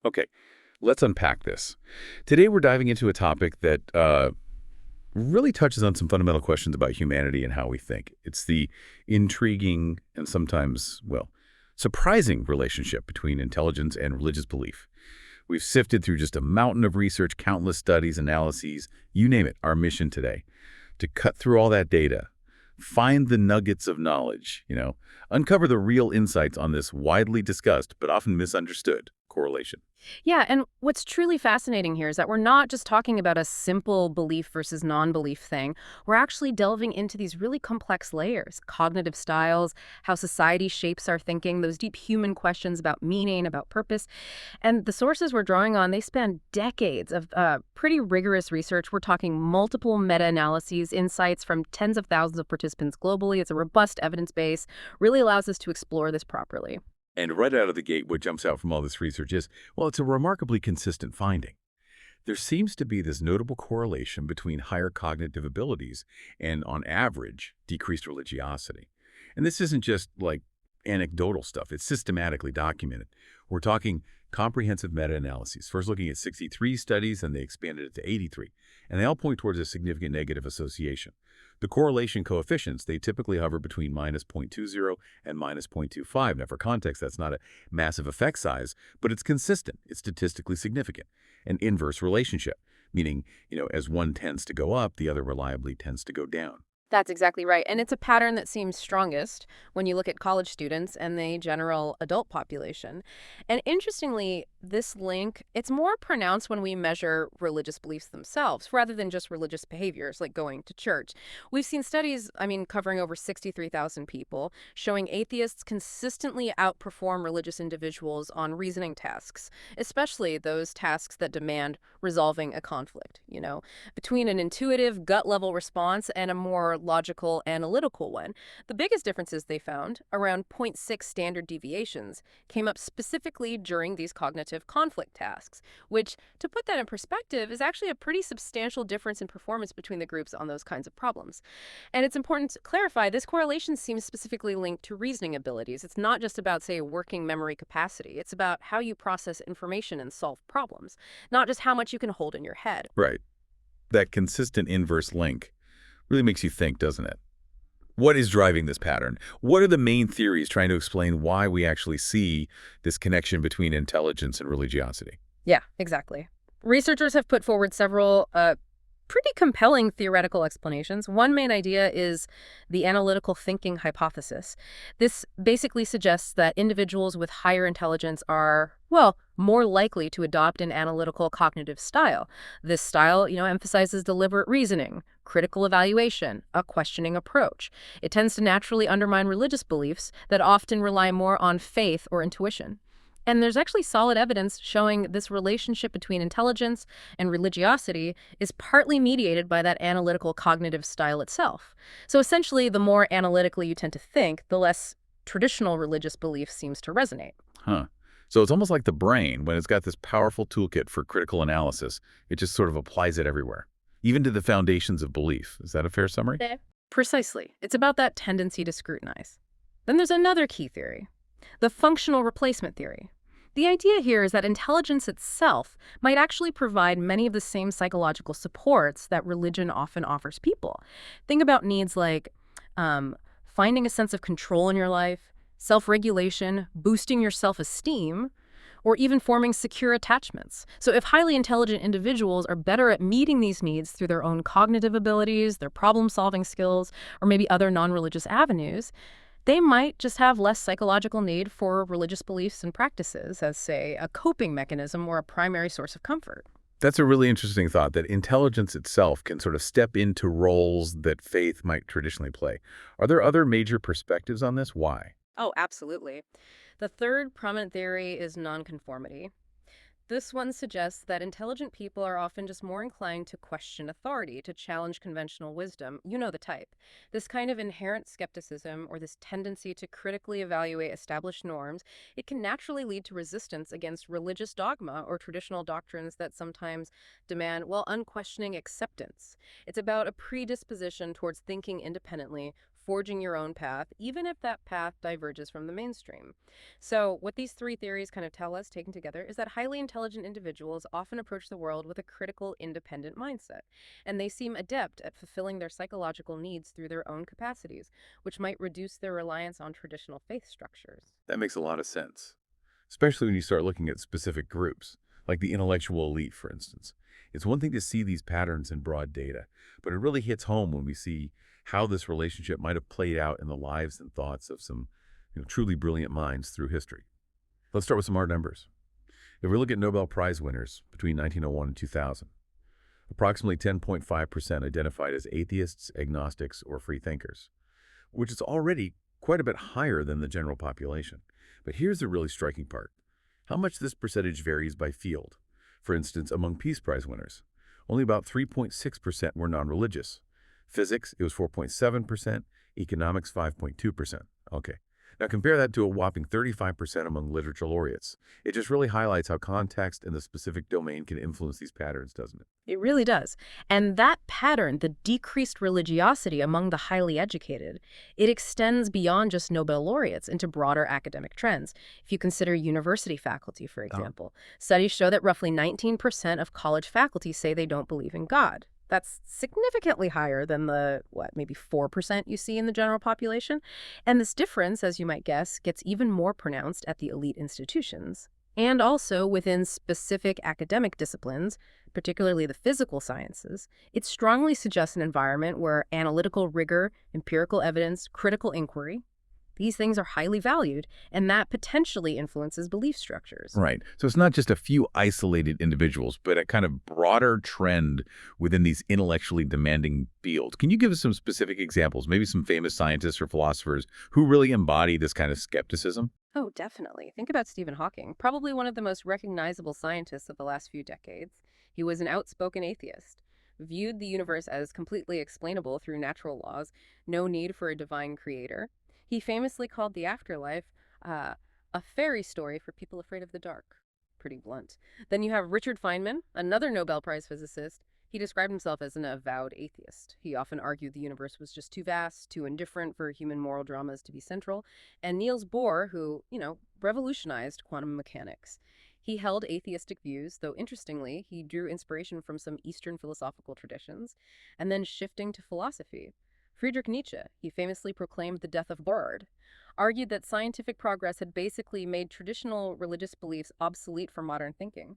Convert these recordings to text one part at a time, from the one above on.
Okay, let's unpack this. Today we're diving into a topic that really touches on some fundamental questions about humanity and how we think. It's the intriguing and sometimes, well, surprising relationship between intelligence and religious belief. We've sifted through just a mountain of research, countless studies, analyses, you name it, our mission today, to cut through all that data, find the nuggets of knowledge, uncover the real insights on this widely discussed but often misunderstood correlation. Yeah, and what's truly fascinating here is that we're not just talking about a simple belief versus non-belief thing. We're actually delving into these really complex layers, cognitive styles, how society shapes our thinking, those deep human questions about meaning, about purpose. And the sources we're drawing on, they span decades of pretty rigorous research. We're talking multiple meta-analyses, insights from tens of thousands of participants globally. It's a robust evidence base, really allows us to explore this properly. And right out of the gate, what jumps out from all this research is, well, it's a remarkably consistent finding. There seems to be this notable correlation between higher cognitive abilities and, on average, decreased religiosity. And this isn't just like anecdotal stuff. It's systematically documented. We're talking comprehensive meta-analyses, first looking at 63 studies, and they expanded it to 83. And they all point towards a significant negative association. The correlation coefficients, they typically hover between minus 0.20 and minus 0.25. Now, for context, that's not a massive effect size, but it's consistent. It's statistically significant. An inverse relationship, meaning, as one tends to go up, the other reliably tends to go down. That's exactly right. And it's a pattern that seems strongest when you look at college students and the general adult population. And interestingly, this link, it's more pronounced when we measure religious beliefs themselves rather than just religious behaviors like going to church. We've seen studies, covering over 63,000 people, showing atheists consistently outperform religious individuals on reasoning tasks, especially those tasks that demand resolving a conflict, between an intuitive gut level response and a more logical analytical one. The biggest differences they found, around zero point 0.6 standard deviations, came up specifically during these cognitive conflict tasks, which, to put that in perspective, is actually a pretty substantial difference in performance between the groups on those kinds of problems. And it's important to clarify, this correlation seems specifically linked to reasoning abilities. It's not just about, say, working memory capacity. It's about how you process information and solve problems, not just how much you can hold in your head. Right. That consistent inverse link really makes you think, doesn't it? What is driving this pattern? What are the main theories trying to explain why we actually see this connection between intelligence and religiosity? Yeah, exactly. Researchers have put forward several pretty compelling theoretical explanations. One main idea is the analytical thinking hypothesis. This basically suggests that individuals with higher intelligence are, well, more likely to adopt an analytical cognitive style. This style, emphasizes deliberate reasoning, critical evaluation, a questioning approach. It tends to naturally undermine religious beliefs that often rely more on faith or intuition. And there's actually solid evidence showing this relationship between intelligence and religiosity is partly mediated by that analytical cognitive style itself. So essentially, the more analytically you tend to think, the less traditional religious belief seems to resonate. Huh. So it's almost like the brain, when it's got this powerful toolkit for critical analysis, it just sort of applies it everywhere, even to the foundations of belief. Is that a fair summary? Precisely. It's about that tendency to scrutinize. Then there's another key theory, the functional replacement theory. The idea here is that intelligence itself might actually provide many of the same psychological supports that religion often offers people. Think about needs like finding a sense of control in your life, self-regulation, boosting your self-esteem, or even forming secure attachments. So if highly intelligent individuals are better at meeting these needs through their own cognitive abilities, their problem-solving skills, or maybe other non-religious avenues, they might just have less psychological need for religious beliefs and practices as, say, a coping mechanism or a primary source of comfort. That's a really interesting thought, that intelligence itself can sort of step into roles that faith might traditionally play. Are there other major perspectives on this? Why? Oh, absolutely. The third prominent theory is nonconformity. This one suggests that intelligent people are often just more inclined to question authority, to challenge conventional wisdom. You know the type. This kind of inherent skepticism, or this tendency to critically evaluate established norms, it can naturally lead to resistance against religious dogma or traditional doctrines that sometimes demand, well, unquestioning acceptance. It's about a predisposition towards thinking independently, forging your own path, even if that path diverges from the mainstream. So, what these three theories kind of tell us, taken together, is that highly intelligent individuals often approach the world with a critical, independent mindset, and they seem adept at fulfilling their psychological needs through their own capacities, which might reduce their reliance on traditional faith structures. That makes a lot of sense, especially when you start looking at specific groups, like the intellectual elite, for instance. It's one thing to see these patterns in broad data, but it really hits home when we see how this relationship might have played out in the lives and thoughts of some truly brilliant minds through history. Let's start with some hard numbers. If we look at Nobel Prize winners between 1901 and 2000, approximately 10.5% identified as atheists, agnostics, or free thinkers, which is already quite a bit higher than the general population. But here's the really striking part: how much this percentage varies by field. For instance, among Peace Prize winners, only about 3.6% were non-religious. Physics, it was 4.7%, economics, 5.2%. Okay. Now compare that to a whopping 35% among literature laureates. It just really highlights how context and the specific domain can influence these patterns, doesn't it? It really does. And that pattern, the decreased religiosity among the highly educated, it extends beyond just Nobel laureates into broader academic trends. If you consider university faculty, for example, studies show that roughly 19% of college faculty say they don't believe in God. That's significantly higher than the, maybe 4% you see in the general population. And this difference, as you might guess, gets even more pronounced at the elite institutions. And also within specific academic disciplines, particularly the physical sciences, it strongly suggests an environment where analytical rigor, empirical evidence, critical inquiry, these things are highly valued, and that potentially influences belief structures. Right. So it's not just a few isolated individuals, but a kind of broader trend within these intellectually demanding fields. Can you give us some specific examples, maybe some famous scientists or philosophers who really embody this kind of skepticism? Oh, definitely. Think about Stephen Hawking, probably one of the most recognizable scientists of the last few decades. He was an outspoken atheist, viewed the universe as completely explainable through natural laws, no need for a divine creator. He famously called the afterlife a fairy story for people afraid of the dark. Pretty blunt. Then you have Richard Feynman, another Nobel Prize physicist. He described himself as an avowed atheist. He often argued the universe was just too vast, too indifferent for human moral dramas to be central. And Niels Bohr, who, revolutionized quantum mechanics. He held atheistic views, though interestingly, he drew inspiration from some Eastern philosophical traditions, and then shifting to philosophy. Friedrich Nietzsche, he famously proclaimed the death of God, argued that scientific progress had basically made traditional religious beliefs obsolete for modern thinking.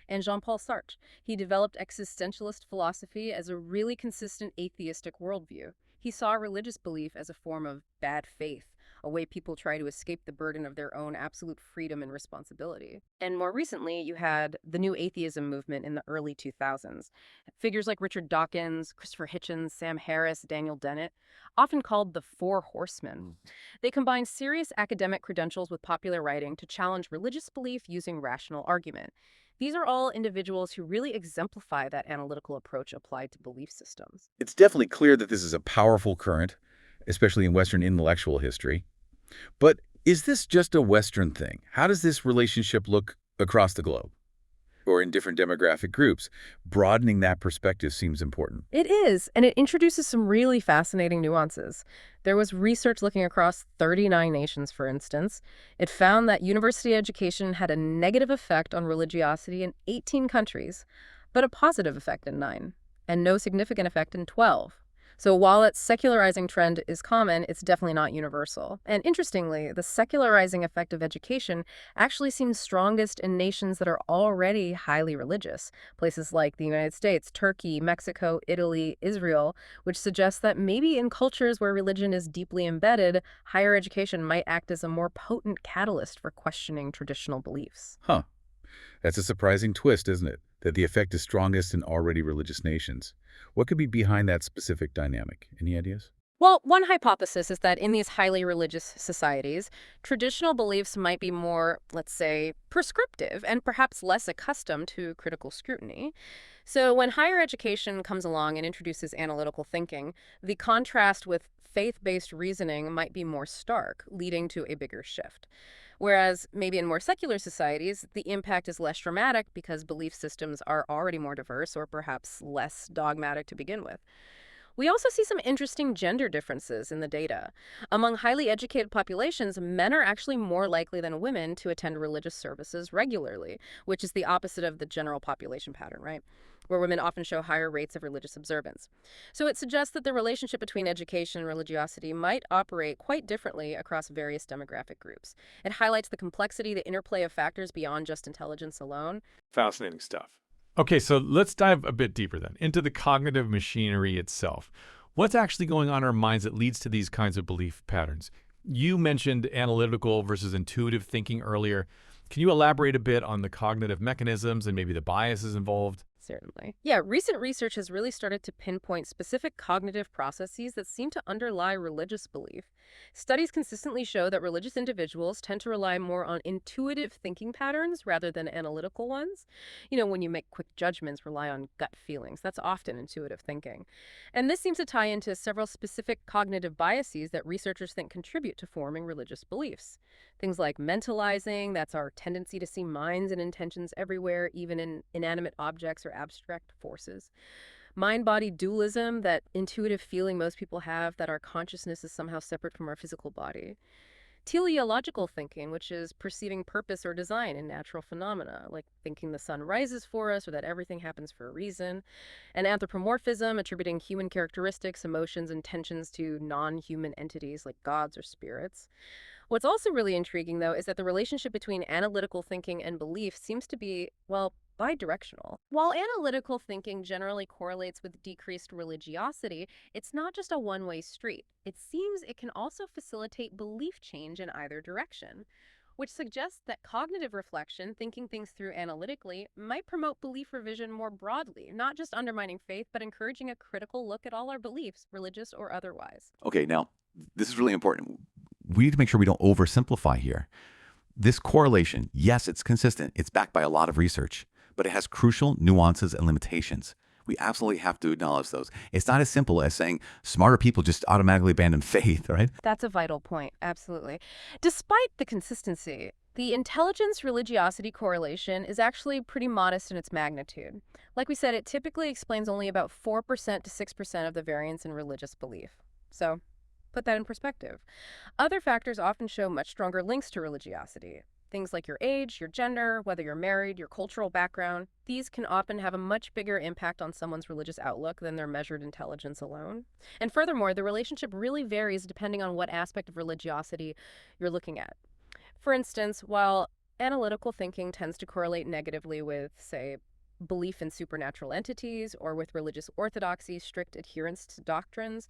And Jean-Paul Sartre, he developed existentialist philosophy as a really consistent atheistic worldview. He saw religious belief as a form of bad faith, a way people try to escape the burden of their own absolute freedom and responsibility. And more recently, you had the new atheism movement in the early 2000s. Figures like Richard Dawkins, Christopher Hitchens, Sam Harris, Daniel Dennett, often called the Four Horsemen. They combine serious academic credentials with popular writing to challenge religious belief using rational argument. These are all individuals who really exemplify that analytical approach applied to belief systems. It's definitely clear that this is a powerful current, especially in Western intellectual history. But is this just a Western thing? How does this relationship look across the globe or in different demographic groups? Broadening that perspective seems important. It is, and it introduces some really fascinating nuances. There was research looking across 39 nations, for instance. It found that university education had a negative effect on religiosity in 18 countries, but a positive effect in 9, and no significant effect in 12. So while that secularizing trend is common, it's definitely not universal. And interestingly, the secularizing effect of education actually seems strongest in nations that are already highly religious, places like the United States, Turkey, Mexico, Italy, Israel, which suggests that maybe in cultures where religion is deeply embedded, higher education might act as a more potent catalyst for questioning traditional beliefs. Huh. That's a surprising twist, isn't it? That the effect is strongest in already religious nations. What could be behind that specific dynamic? Any ideas? Well, one hypothesis is that in these highly religious societies, traditional beliefs might be more, let's say, prescriptive and perhaps less accustomed to critical scrutiny. So when higher education comes along and introduces analytical thinking, the contrast with faith-based reasoning might be more stark, leading to a bigger shift. Whereas maybe in more secular societies, the impact is less dramatic because belief systems are already more diverse or perhaps less dogmatic to begin with. We also see some interesting gender differences in the data. Among highly educated populations, men are actually more likely than women to attend religious services regularly, which is the opposite of the general population pattern, right? Where women often show higher rates of religious observance. So it suggests that the relationship between education and religiosity might operate quite differently across various demographic groups. It highlights the complexity, the interplay of factors beyond just intelligence alone. Fascinating stuff. Okay, so let's dive a bit deeper then into the cognitive machinery itself. What's actually going on in our minds that leads to these kinds of belief patterns? You mentioned analytical versus intuitive thinking earlier. Can you elaborate a bit on the cognitive mechanisms and maybe the biases involved? Certainly. Yeah, recent research has really started to pinpoint specific cognitive processes that seem to underlie religious belief. Studies consistently show that religious individuals tend to rely more on intuitive thinking patterns rather than analytical ones. When you make quick judgments, rely on gut feelings. That's often intuitive thinking. And this seems to tie into several specific cognitive biases that researchers think contribute to forming religious beliefs. Things like mentalizing, that's our tendency to see minds and intentions everywhere, even in inanimate objects or abstract forces. Mind-body dualism, that intuitive feeling most people have that our consciousness is somehow separate from our physical body. Teleological thinking, which is perceiving purpose or design in natural phenomena, like thinking the sun rises for us or that everything happens for a reason. And anthropomorphism, attributing human characteristics, emotions, and tensions to non-human entities like gods or spirits. What's also really intriguing, though, is that the relationship between analytical thinking and belief seems to be, well, bidirectional. While analytical thinking generally correlates with decreased religiosity, it's not just a one-way street. It seems it can also facilitate belief change in either direction, which suggests that cognitive reflection, thinking things through analytically, might promote belief revision more broadly, not just undermining faith, but encouraging a critical look at all our beliefs, religious or otherwise. Okay, now, this is really important. We need to make sure we don't oversimplify here. This correlation, yes, it's consistent. It's backed by a lot of research, but it has crucial nuances and limitations. We absolutely have to acknowledge those. It's not as simple as saying smarter people just automatically abandon faith, right? That's a vital point, absolutely. Despite the consistency, the intelligence-religiosity correlation is actually pretty modest in its magnitude. Like we said, it typically explains only about 4% to 6% of the variance in religious belief. So, put that in perspective. Other factors often show much stronger links to religiosity. Things like your age, your gender, whether you're married, your cultural background. These can often have a much bigger impact on someone's religious outlook than their measured intelligence alone. And furthermore, the relationship really varies depending on what aspect of religiosity you're looking at. For instance, while analytical thinking tends to correlate negatively with, say, belief in supernatural entities or with religious orthodoxy, strict adherence to doctrines,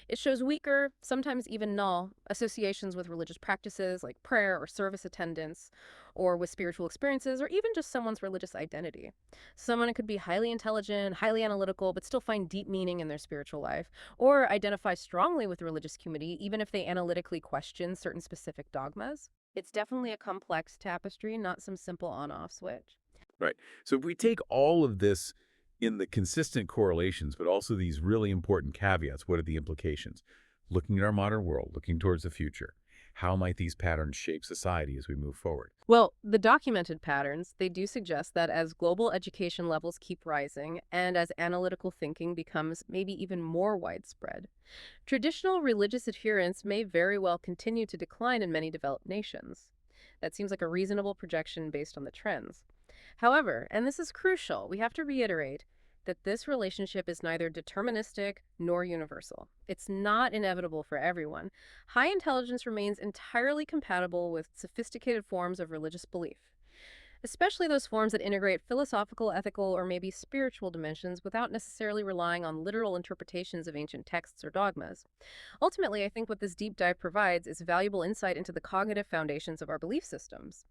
it shows weaker, sometimes even null, associations with religious practices like prayer or service attendance, or with spiritual experiences, or even just someone's religious identity. Someone could be highly intelligent, highly analytical, but still find deep meaning in their spiritual life, or identify strongly with the religious community, even if they analytically question certain specific dogmas. It's definitely a complex tapestry, not some simple on-off switch. Right. So if we take all of this in the consistent correlations, but also these really important caveats, what are the implications? Looking at our modern world, looking towards the future, how might these patterns shape society as we move forward? Well, the documented patterns, they do suggest that as global education levels keep rising and as analytical thinking becomes maybe even more widespread, traditional religious adherence may very well continue to decline in many developed nations. That seems like a reasonable projection based on the trends. However, and this is crucial, we have to reiterate that this relationship is neither deterministic nor universal. It's not inevitable for everyone. High intelligence remains entirely compatible with sophisticated forms of religious belief, especially those forms that integrate philosophical, ethical, or maybe spiritual dimensions without necessarily relying on literal interpretations of ancient texts or dogmas. Ultimately, I think what this deep dive provides is valuable insight into the cognitive foundations of our belief systems.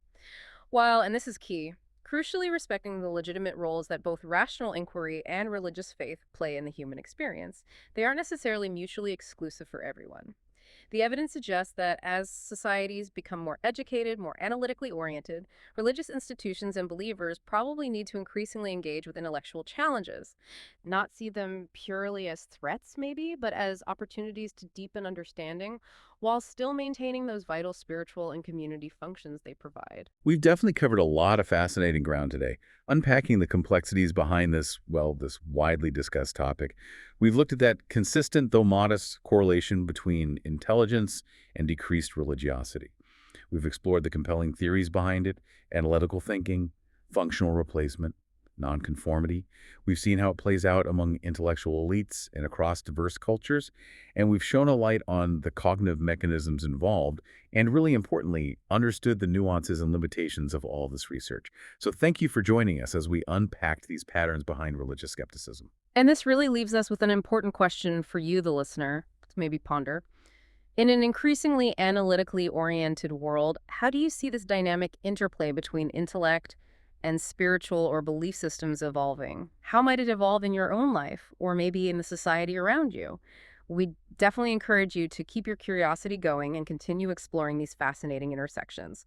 While, and this is key, crucially respecting the legitimate roles that both rational inquiry and religious faith play in the human experience, they aren't necessarily mutually exclusive for everyone. The evidence suggests that as societies become more educated, more analytically oriented, religious institutions and believers probably need to increasingly engage with intellectual challenges, not see them purely as threats maybe, but as opportunities to deepen understanding while still maintaining those vital spiritual and community functions they provide. We've definitely covered a lot of fascinating ground today, unpacking the complexities behind this, well, this widely discussed topic. We've looked at that consistent, though modest, correlation between intelligence and decreased religiosity. We've explored the compelling theories behind it, analytical thinking, functional replacement, nonconformity. We've seen how it plays out among intellectual elites and across diverse cultures, and we've shone a light on the cognitive mechanisms involved, and really importantly, understood the nuances and limitations of all this research. So thank you for joining us as we unpacked these patterns behind religious skepticism. And this really leaves us with an important question for you, the listener, to maybe ponder. In an increasingly analytically oriented world, how do you see this dynamic interplay between intellect and spiritual or belief systems evolving? How might it evolve in your own life or maybe in the society around you? We definitely encourage you to keep your curiosity going and continue exploring these fascinating intersections.